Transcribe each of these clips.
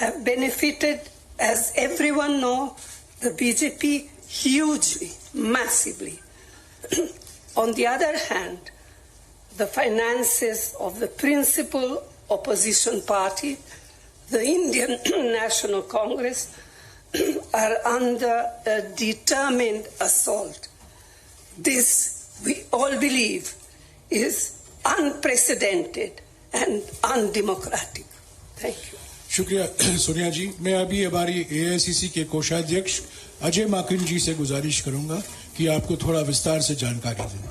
have benefited, as everyone knows, the BJP hugely, massively. On the other hand, the finances of the principal opposition party, the Indian National Congress, are under a determined assault. This, we all believe, is unprecedented and undemocratic. Thank you. शुक्रिया सोनिया जी। मैं अभी हमारी AICC के कोषाध्यक्ष अजय माकन जी से गुजारिश करूंगा कि आपको थोड़ा विस्तार से जानकारी दें।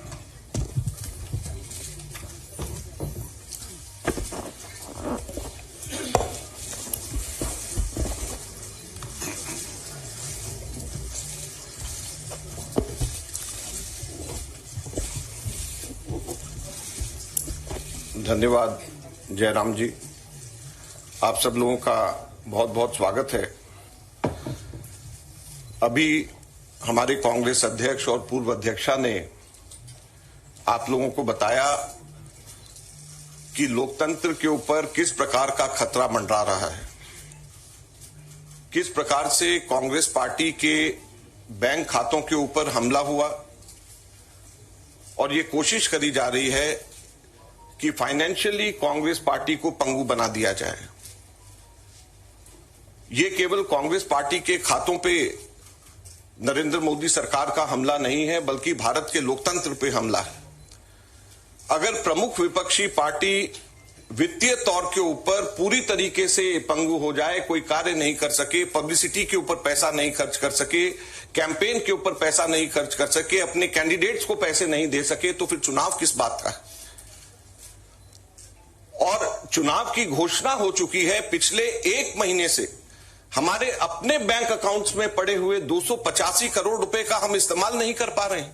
धन्यवाद जयराम जी, आप सब लोगों का बहुत बहुत स्वागत है। अभी हमारे कांग्रेस अध्यक्ष और पूर्व अध्यक्षा ने आप लोगों को बताया कि लोकतंत्र के ऊपर किस प्रकार का खतरा मंडरा रहा है, किस प्रकार से कांग्रेस पार्टी के बैंक खातों के ऊपर हमला हुआ और ये कोशिश करी जा रही है कि फाइनेंशियली कांग्रेस पार्टी को पंगु बना दिया जाए। ये केवल कांग्रेस पार्टी के खातों पे नरेंद्र मोदी सरकार का हमला नहीं है, बल्कि भारत के लोकतंत्र पे हमला है। अगर प्रमुख विपक्षी पार्टी वित्तीय तौर के ऊपर पूरी तरीके से पंगु हो जाए, कोई कार्य नहीं कर सके, पब्लिसिटी के ऊपर पैसा नहीं खर्च कर सके, कैंपेन के ऊपर पैसा नहीं खर्च कर सके, अपने कैंडिडेट्स को पैसे नहीं दे सके, तो फिर चुनाव किस बात का है। और चुनाव की घोषणा हो चुकी है। पिछले एक महीने से हमारे अपने बैंक अकाउंट्स में पड़े हुए 285 करोड़ रुपए का हम इस्तेमाल नहीं कर पा रहे हैं।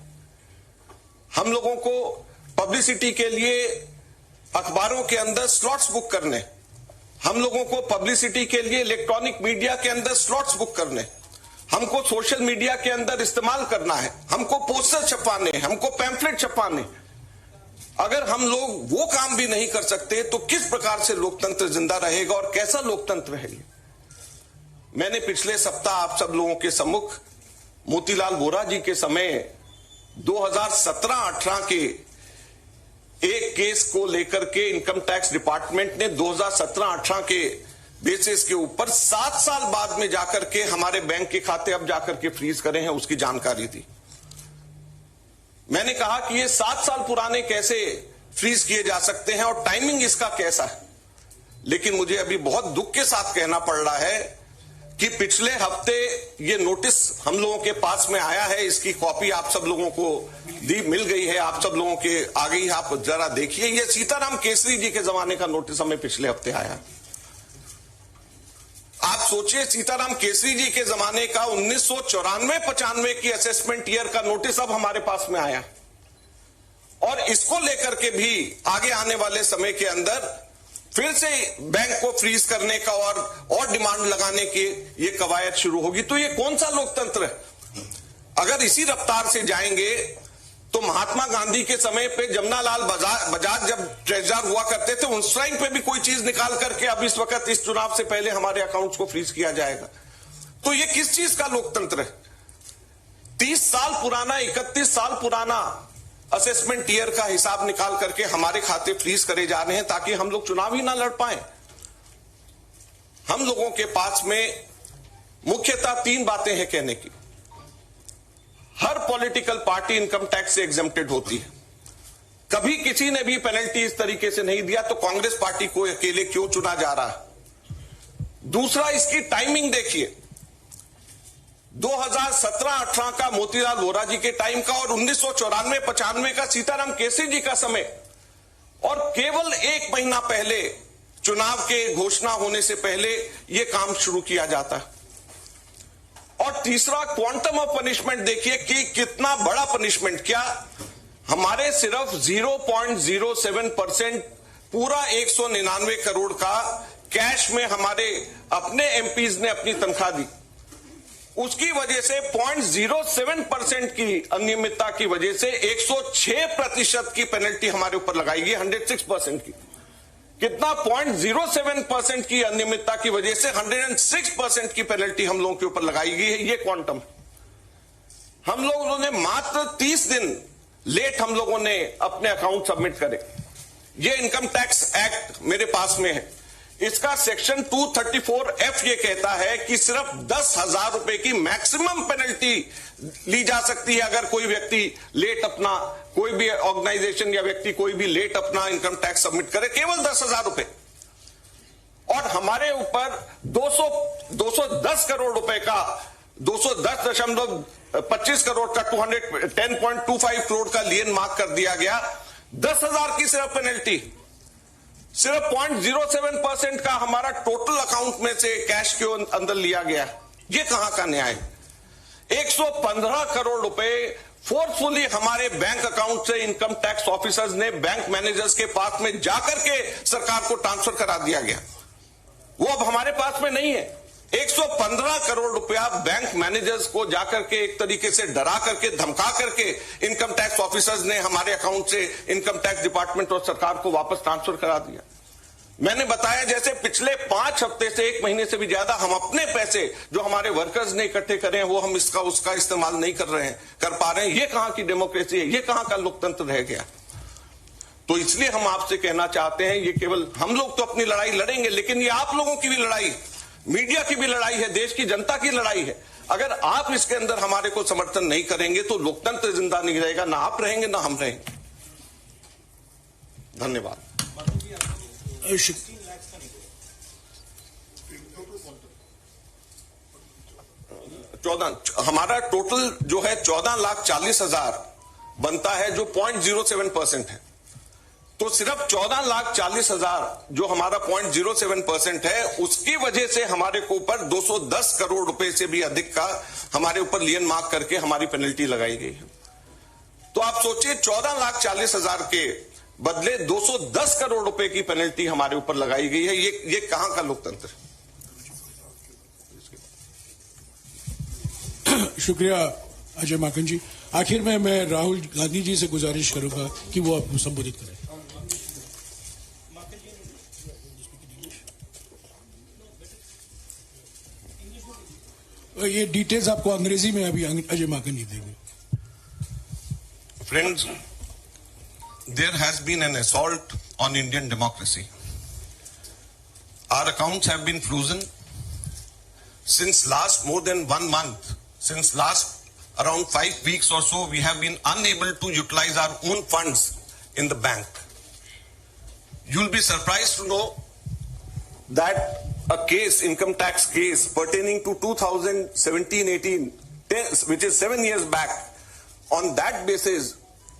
हम लोगों को पब्लिसिटी के लिए अखबारों के अंदर स्लॉट्स बुक करने, हम लोगों को पब्लिसिटी के लिए इलेक्ट्रॉनिक मीडिया के अंदर स्लॉट्स बुक करने, हमको सोशल मीडिया के अंदर इस्तेमाल करना है, हमको पोस्टर छपवाने, हमको पैम्फलेट छपवाने। अगर हम लोग वो काम भी नहीं कर सकते तो किस प्रकार से लोकतंत्र जिंदा रहेगा और कैसा लोकतंत्र है ये। मैंने पिछले सप्ताह आप सब लोगों के सम्मुख मोतीलाल वोरा जी के समय 2017-18 के एक केस को लेकर के इनकम टैक्स डिपार्टमेंट ने 2017-18 के बेसिस के ऊपर 7 साल बाद में जाकर के हमारे बैंक के खाते अब जाकर के फ्रीज करे हैं, उसकी जानकारी दी। मैंने कहा कि ये 7 साल पुराने कैसे फ्रीज किए जा सकते हैं और टाइमिंग इसका कैसा है। लेकिन मुझे अभी बहुत दुख के साथ कहना पड़ रहा है कि पिछले हफ्ते ये नोटिस हम लोगों के पास में आया है, इसकी कॉपी आप सब लोगों को मिल गई है, आप सब लोगों के आ गई है, आप जरा देखिए। ये सीताराम केसरी जी के जमाने का नोटिस हमें पिछले हफ्ते आया। आप सोचिए, सीताराम केसरी जी के जमाने का 1994-95 की असेसमेंट ईयर का नोटिस अब हमारे पास में आया और इसको लेकर के भी आगे आने वाले समय के अंदर फिर से बैंक को फ्रीज करने का और डिमांड लगाने की ये कवायद शुरू होगी। तो ये कौन सा लोकतंत्र है। अगर इसी रफ्तार से जाएंगे तो महात्मा गांधी के समय पे जमनालाल बजाज जब ट्रेजरर हुआ करते थे, उस टाइम पे भी कोई चीज निकाल करके अब इस वक्त इस चुनाव से पहले हमारे अकाउंट्स को फ्रीज किया जाएगा। तो ये किस चीज का लोकतंत्र है। 30 साल पुराना, 31 साल पुराना असेसमेंट ईयर का हिसाब निकाल करके हमारे खाते फ्रीज करे जा रहे हैं ताकि हम लोग चुनाव ही ना लड़ पाए। हम लोगों के पास में मुख्यतः 3 बातें हैं कहने की। हर पॉलिटिकल पार्टी इनकम टैक्स से एग्जेम्प्टेड होती है। कभी किसी ने भी पेनल्टी इस तरीके से नहीं दिया, तो कांग्रेस पार्टी को अकेले क्यों चुना जा रहा है। दूसरा, इसकी टाइमिंग देखिए। 2017-18 का मोतीलाल वोरा जी के टाइम का और 1994-95 का सीताराम केसरी जी का समय, और केवल 1 महीना पहले चुनाव के घोषणा होने से पहले यह काम शुरू किया जाता है। और तीसरा, क्वांटम ऑफ पनिशमेंट देखिए कि कितना बड़ा पनिशमेंट। क्या हमारे सिर्फ 0.07% पूरा 199 करोड़ का कैश में हमारे अपने एमपीज ने अपनी तनख्वाह दी, उसकी वजह से 0.07% की अनियमितता की वजह से 106% की पेनल्टी हमारे ऊपर लगाई गई, 106% की। कितना 0.07% की अनियमितता की वजह से 106% की पेनल्टी हम लोगों के ऊपर लगाई गई है। ये क्वांटम हम लोगों ने मात्र 30 दिन लेट हम लोगों ने अपने अकाउंट सबमिट करे। ये इनकम टैक्स एक्ट मेरे पास में है, इसका सेक्शन 234F ये कहता है कि सिर्फ 10,000 रुपए की मैक्सिमम पेनल्टी ली जा सकती है अगर कोई व्यक्ति लेट अपना, कोई भी ऑर्गेनाइजेशन या व्यक्ति कोई भी लेट अपना इनकम टैक्स सबमिट करे, केवल 10,000 रुपए। और हमारे ऊपर 210 करोड़ रुपए का 210.25 करोड़ का 210.25 करोड़ का लियन मार्क कर दिया गया। 10,000 की सिर्फ पेनल्टी, सिर्फ 0.07% का हमारा टोटल अकाउंट में से कैश के अंदर लिया गया। ये कहां का न्याय? 115 करोड़ रुपए फोर्सफुली हमारे बैंक अकाउंट से इनकम टैक्स ऑफिसर्स ने बैंक मैनेजर्स के पास में जाकर के सरकार को ट्रांसफर करा दिया गया। वो अब हमारे पास में नहीं है। 115 करोड़ रुपया बैंक मैनेजर्स को जाकर के एक तरीके से डरा करके, धमका करके इनकम टैक्स ऑफिसर्स ने हमारे अकाउंट से इनकम टैक्स डिपार्टमेंट और सरकार को वापस ट्रांसफर करा दिया। मैंने बताया जैसे पिछले 5 हफ्ते से 1 महीने से भी ज्यादा हम अपने पैसे जो हमारे वर्कर्स ने इकट्ठे करे हैं वो हम इसका उसका इस्तेमाल नहीं कर पा रहे हैं। ये कहां की डेमोक्रेसी है? ये कहां का लोकतंत्र रह गया? तो इसलिए हम आपसे कहना चाहते हैं, ये केवल हम लोग तो अपनी लड़ाई लड़ेंगे, लेकिन ये आप लोगों की भी लड़ाई, मीडिया की भी लड़ाई है, देश की जनता की लड़ाई है। अगर आप इसके अंदर हमारे को समर्थन नहीं करेंगे तो लोकतंत्र जिंदा नहीं रहेगा, ना आप रहेंगे ना हम रहेंगे। धन्यवाद। हमारा टोटल जो है 14,40,000 बनता है, जो 0.07% है। तो सिर्फ 14,40,000 जो हमारा 0.07% है, उसकी वजह से हमारे को ऊपर 210 करोड़ रुपए से भी अधिक का हमारे ऊपर लियन मार्क करके हमारी पेनल्टी लगाई गई है। तो आप सोचिए 14,40,000 के बदले 210 करोड़ रुपए की पेनल्टी हमारे ऊपर लगाई गई है। ये कहां का लोकतंत्र है? शुक्रिया अजय माकन जी। आखिर में मैं राहुल गांधी जी से गुजारिश करूंगा कि वो आपको संबोधित करें। ये डिटेल्स आपको अंग्रेजी में अभी अजय माकन जी देंगे। Friends, there has been an assault on Indian democracy. Our accounts have been frozen since last more than 1 month. Since last around 5 weeks or so, we have been unable to utilize our own funds in the bank. You'll be surprised to know that a case, income tax case pertaining to 2017-18, which is 7 years back, on that basis,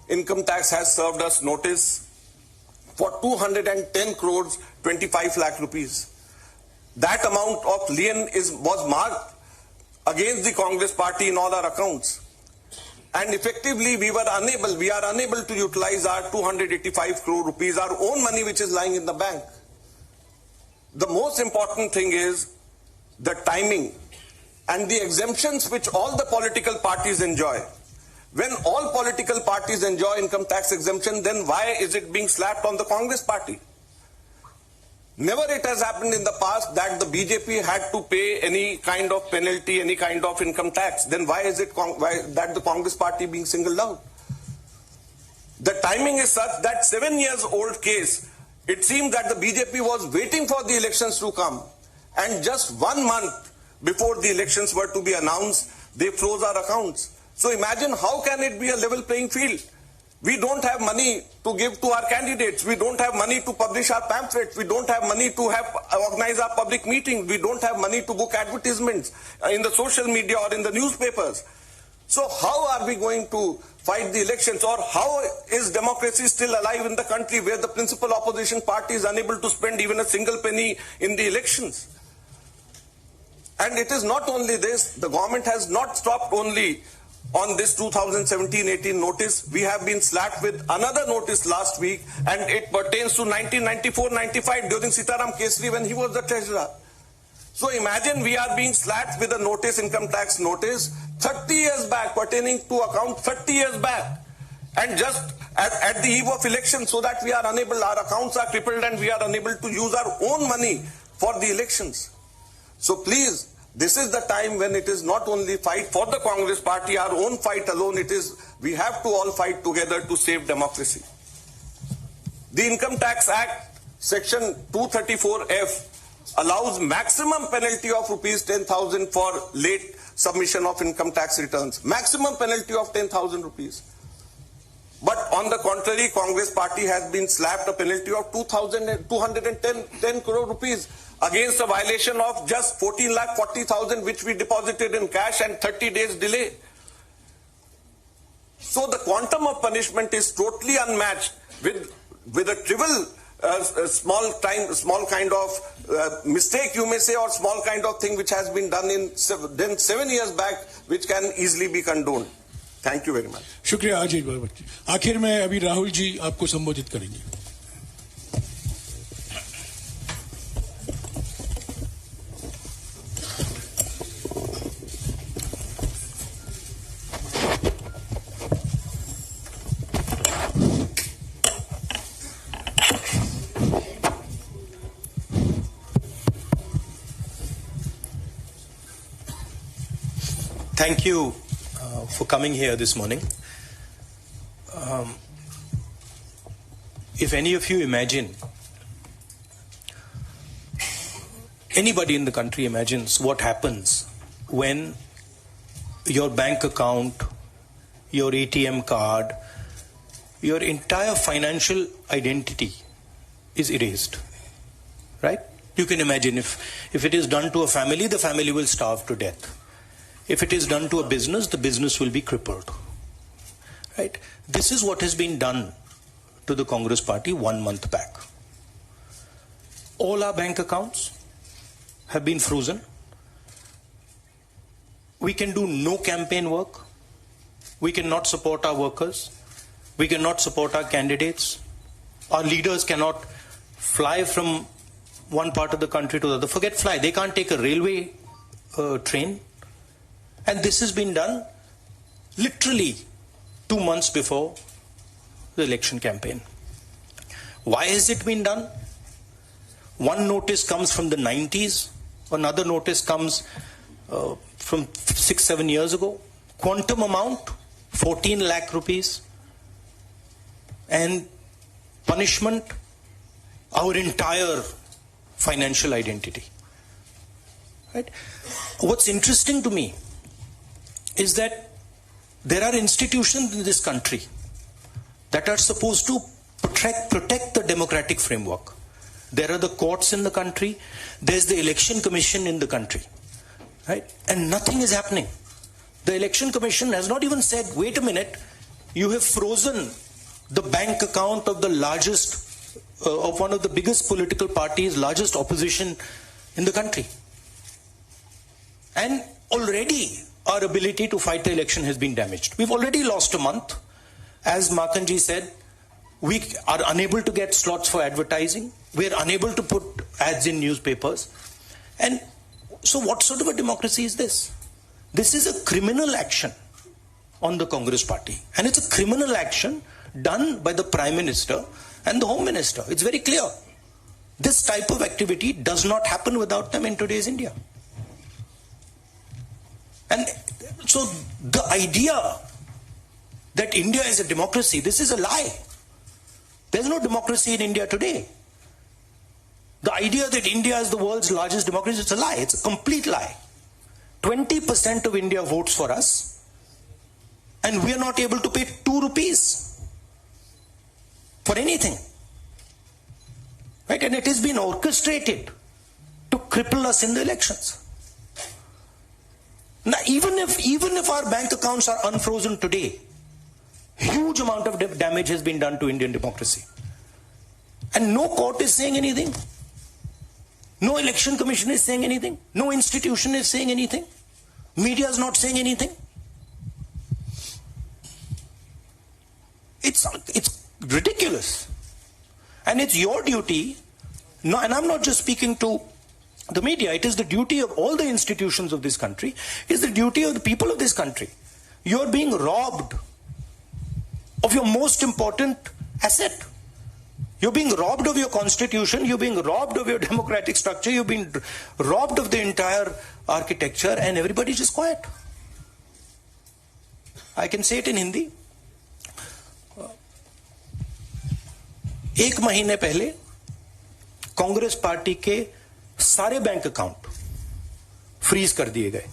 income tax has served us notice for 210 crores 25 lakh rupees. That amount of lien was marked against the Congress party in all our accounts. And effectively we are unable to utilize our 285 crore rupees, our own money which is lying in the bank. The most important thing is the timing and the exemptions which all the political parties enjoy. When all political parties enjoy income tax exemption, then why is it being slapped on the Congress party? Never it has happened in the past that the BJP had to pay any kind of penalty, any kind of income tax. Then why is it that the Congress party being singled out? The timing is such that 7 years old case, it seemed that the BJP was waiting for the elections to come, and just 1 month before the elections were to be announced, they froze our accounts. So imagine how can it be a level playing field? We don't have money to give to our candidates. We don't have money to publish our pamphlets. We don't have money to organize our public meetings. We don't have money to book advertisements in the social media or in the newspapers. So how are we going to fight the elections, or how is democracy still alive in the country where the principal opposition party is unable to spend even a single penny in the elections? And it is not only this, the government has not stopped only on this 2017-18 notice. We have been slapped with another notice last week, and it pertains to 1994-95 during Sitaram Kesri when he was the treasurer. So imagine we are being slapped with a notice, income tax notice, 30 years back, pertaining to account 30 years back. And just at the eve of election, so that we are unable, our accounts are crippled and we are unable to use our own money for the elections. So please, this is the time when it is not only fight for the Congress party, our own fight alone, it is, we have to all fight together to save democracy. The Income Tax Act, Section 234F, allows maximum penalty of rupees 10,000 for late submission of income tax returns. Maximum penalty of 10,000 rupees. But on the contrary, Congress party has been slapped a penalty of 210 crore rupees against a violation of just 14,40,000 which we deposited in cash and 30 days delay. So the quantum of punishment is totally unmatched with a trivial small kind of mistake, you may say, or small kind of thing which has been done in 7 years back, which can easily be condoned. Thank you very much. शुक्रिया अजय बाबा जी. आखिर में अभी राहुल जी आपको संबोधित करेंगे. Thank you for coming here this morning. If any of you imagine, anybody in the country imagines what happens when your bank account, your ATM card, your entire financial identity is erased, right? You can imagine if it is done to a family, the family will starve to death. If it is done to a business, the business will be crippled. Right? This is what has been done to the Congress party 1 month back. All our bank accounts have been frozen. We can do no campaign work. We cannot support our workers. We cannot support our candidates. Our leaders cannot fly from one part of the country to the other. Forget fly. They can't take a railway train. And this has been done literally 2 months before the election campaign. Why has it been done? One notice comes from the 90s. Another notice comes from 6-7 years ago. Quantum amount, 14 lakh rupees. And punishment, our entire financial identity. Right? What's interesting to me is that there are institutions in this country that are supposed to protect the democratic framework. There are the courts in the country, there's the election commission in the country, right? And nothing is happening. The election commission has not even said, wait a minute, you have frozen the bank account of the largest, of one of the biggest political parties, largest opposition in the country. And already our ability to fight the election has been damaged. We've already lost a month. As Makanji said, we are unable to get slots for advertising. We are unable to put ads in newspapers. And so what sort of a democracy is this? This is a criminal action on the Congress party. And it's a criminal action done by the Prime Minister and the Home Minister. It's very clear. This type of activity does not happen without them in today's India. And so the idea that India is a democracy, this is a lie. There's no democracy in India today. The idea that India is the world's largest democracy, it's a lie. It's a complete lie. 20% of India votes for us, and we are not able to pay 2 rupees for anything. Right? And it has been orchestrated to cripple us in the elections. Now, even if our bank accounts are unfrozen today, huge amount of damage has been done to Indian democracy. And no court is saying anything. No election commission is saying anything. No institution is saying anything. Media is not saying anything. It's ridiculous. And it's your duty, and I'm not just speaking to the media, it is the duty of all the institutions of this country, it is the duty of the people of this country. You're being robbed of your most important asset. You're being robbed of your constitution, you're being robbed of your democratic structure, you're being robbed of the entire architecture, and everybody's just quiet. I can say it in Hindi. एक महीने पहले Congress party के सारे bank account freeze कर दिए गए.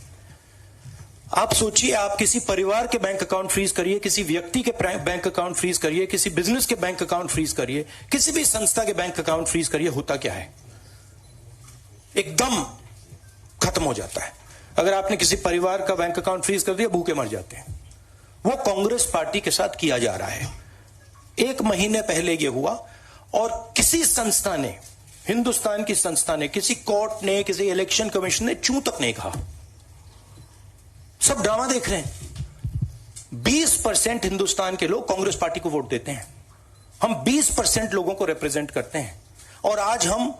आप सोचिए, आप किसी परिवार के बैंक अकाउंट फ्रीज करिए, किसी व्यक्ति के बैंक अकाउंट फ्रीज करिए, किसी बिजनेस के बैंक अकाउंट फ्रीज करिए, किसी भी संस्था के बैंक अकाउंट फ्रीज करिए, होता क्या है? एकदम खत्म हो जाता है. अगर आपने किसी परिवार का बैंक अकाउंट फ्रीज कर दिया, भूखे मर जाते हैं. वो कांग्रेस पार्टी के साथ किया जा रहा है. एक महीने पहले ये हुआ और किसी संस्था ने, हिंदुस्तान की संस्था ने, किसी कोर्ट ने, किसी इलेक्शन कमीशन ने चूं तक नहीं कहा. सब ड्रामा देख रहे हैं. 20% हिंदुस्तान के लोग कांग्रेस पार्टी को वोट देते हैं. हम 20% लोगों को रिप्रेजेंट करते हैं. और आज हम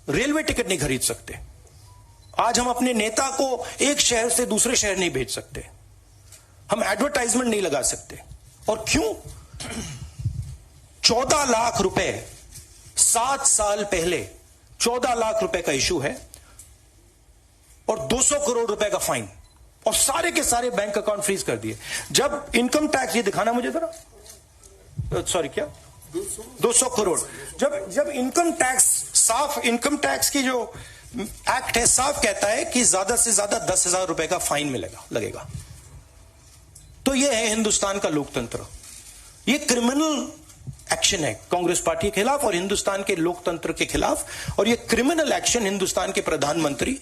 रेलवे टिकट नहीं खरीद सकते. आज हम अपने नेता को एक शहर से दूसरे शहर नहीं भेज सकते. हम एडवर्टाइजमेंट नहीं लगा सकते. और क्यों? 14 लाख रुपए 7 साल पहले 14 लाख रुपए का इशू है और 200 करोड़ रुपए का फाइन, और सारे के सारे बैंक अकाउंट फ्रीज कर दिए. जब इनकम टैक्स, ये दिखाना मुझे जरा, सॉरी क्या 200 करोड़, जब इनकम टैक्स, साफ इनकम टैक्स की जो एक्ट है साफ कहता है कि ज्यादा से ज्यादा 10,000 रुपए का फाइन लगेगा. तो ये है हिंदुस्तान का लोकतंत्र. ये क्रिमिनल एक्शन है कांग्रेस पार्टी के खिलाफ और हिंदुस्तान के लोकतंत्र के खिलाफ, और ये क्रिमिनल एक्शन हिंदुस्तान के प्रधानमंत्री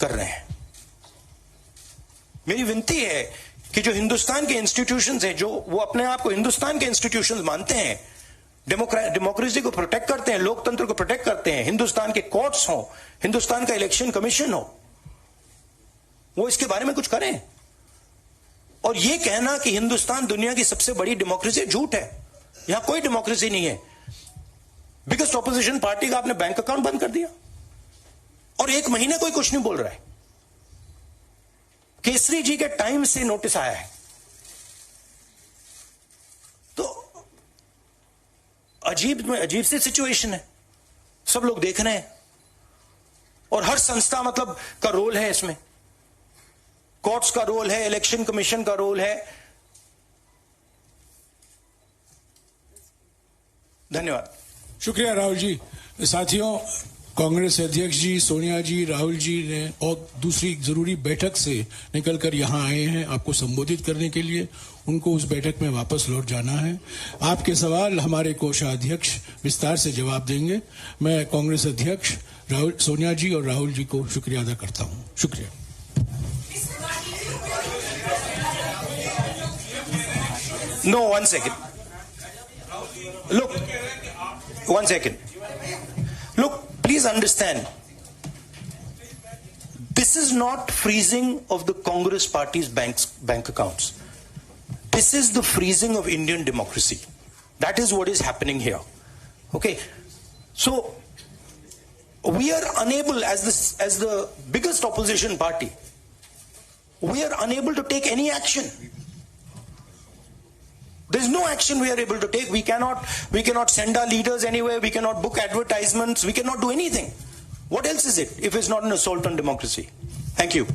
कर रहे हैं. मेरी विनती है कि जो हिंदुस्तान के इंस्टीट्यूशंस हैं, जो वो अपने आप को हिंदुस्तान के इंस्टीट्यूशंस मानते हैं, डेमोक्रेसी को प्रोटेक्ट करते हैं, लोकतंत्र को प्रोटेक्ट करते हैं, हिंदुस्तान के कोर्ट्स हो, हिंदुस्तान का इलेक्शन कमीशन हो, वो इसके बारे में कुछ करें. और ये कहना कि हिंदुस्तान दुनिया की सबसे बड़ी डेमोक्रेसी, झूठ है. यहां कोई डेमोक्रेसी नहीं है. बिगेस्ट ऑपोजिशन पार्टी का आपने बैंक अकाउंट बंद कर दिया और एक महीने कोई कुछ नहीं बोल रहा है. केसरी जी के टाइम से नोटिस आया है. तो अजीब सी सिचुएशन है. सब लोग देख रहे हैं और हर संस्था मतलब का रोल है इसमें. कोर्ट्स का रोल है, इलेक्शन कमीशन का रोल है. धन्यवाद. शुक्रिया राहुल जी. साथियों, कांग्रेस अध्यक्ष जी, सोनिया जी, राहुल जी ने और दूसरी जरूरी बैठक से निकलकर यहां आए हैं आपको संबोधित करने के लिए. उनको उस बैठक में वापस लौट जाना है. आपके सवाल हमारे कोषाध्यक्ष विस्तार से जवाब देंगे. मैं कांग्रेस अध्यक्ष सोनिया जी और राहुल जी को शुक्रिया अदा करता हूं. शुक्रिया. No, 1 second. Look, 1 second. Look, please understand. This is not freezing of the Congress party's bank accounts. This is the freezing of Indian democracy. That is what is happening here. Okay. So we are unable, as the biggest opposition party, we are unable to take any action. There's no action we are able to take. We cannot send our leaders anywhere. We cannot book advertisements. We cannot do anything. What else is it if it's not an assault on democracy? Thank you.